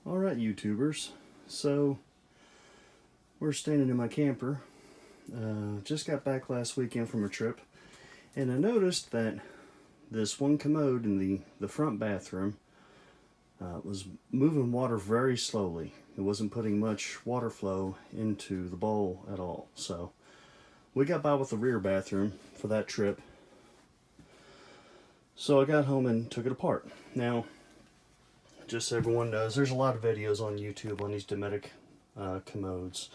Alright, YouTubers, so we're standing in my camper. Just got back last weekend from a trip, and I noticed that this one commode in the front bathroom was moving water very slowly. It wasn't putting much water flow into the bowl at all. So we got by with the rear bathroom for that trip. So I got home and took it apart. Now, just so everyone knows, there's a lot of videos on YouTube on these Dometic commodes,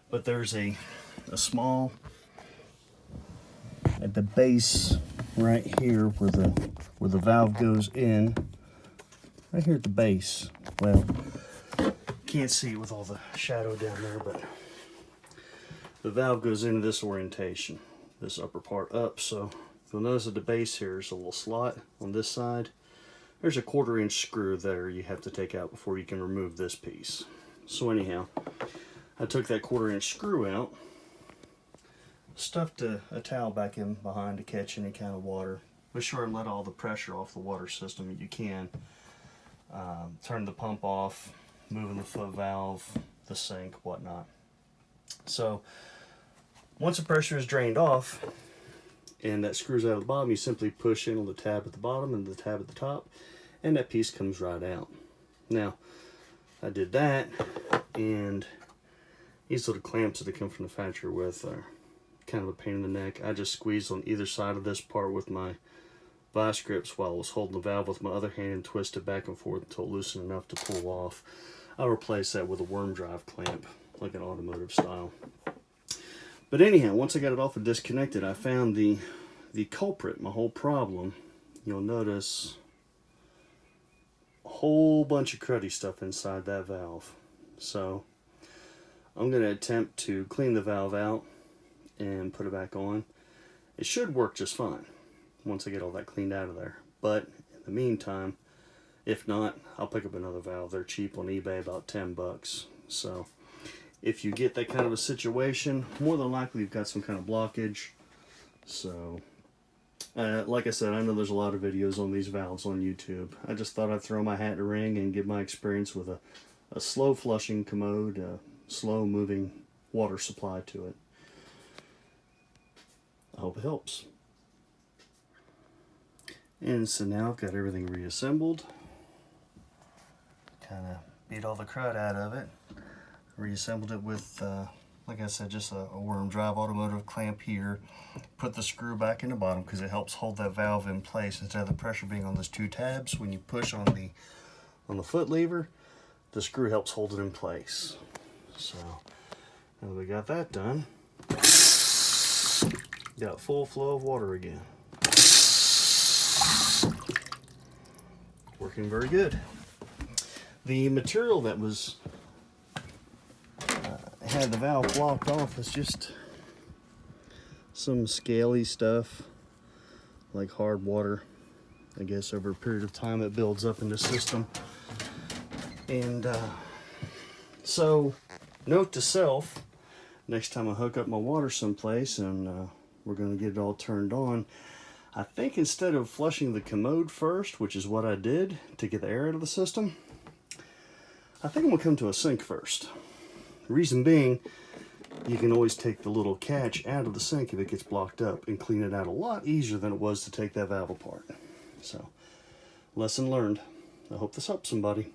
but there's a small at the base right here where the valve goes in, right here at the base. Well, can't see it with all the shadow down there, but the valve goes into this orientation, this upper part up. So you'll notice at the base here is a little slot on this side. There's a 1/4 inch screw there you have to take out before you can remove this piece. So anyhow, I took that 1/4 inch screw out, stuffed a towel back in behind to catch any kind of water. Be sure and let all the pressure off the water system that you can. Turn the pump off, moving the foot valve, the sink, whatnot. So once the pressure is drained off and that screws out of the bottom, you simply push in on the tab at the bottom and the tab at the top, and that piece comes right out. Now, I did that, and these little clamps that come from the factory with are kind of a pain in the neck. I just squeezed on either side of this part with my vice grips while I was holding the valve with my other hand and twisted back and forth until it loosened enough to pull off. I'll replace that with a worm drive clamp, like an automotive style. But anyhow, once I got it off and disconnected, I found the culprit, my whole problem. You'll notice a whole bunch of cruddy stuff inside that valve. So I'm going to attempt to clean the valve out and put it back on. It should work just fine once I get all that cleaned out of there. But in the meantime, if not, I'll pick up another valve. They're cheap on eBay, about 10 bucks. So if you get that kind of a situation, more than likely you've got some kind of blockage. So like I said, I know there's a lot of videos on these valves on YouTube. I just thought I'd throw my hat in the ring and give my experience with a slow flushing commode, a slow moving water supply to it. I hope it helps. And so now I've got everything reassembled. Kind of beat all the crud out of it. Reassembled it with, like I said, just a worm drive automotive clamp here. Put the screw back in the bottom because it helps hold that valve in place instead of the pressure being on those two tabs. When you push on the foot lever, the screw helps hold it in place. So now that we got that done, got full flow of water again. Working very good. The material that was had the valve blocked off is just some scaly stuff, like hard water. I guess over a period of time it builds up in the system. And so, note to self, next time I hook up my water someplace and we're going to get it all turned on, I think instead of flushing the commode first, which is what I did to get the air out of the system, I think I'm going to come to a sink first. The reason being, you can always take the little catch out of the sink if it gets blocked up and clean it out a lot easier than it was to take that valve apart. So, lesson learned. I hope this helps somebody.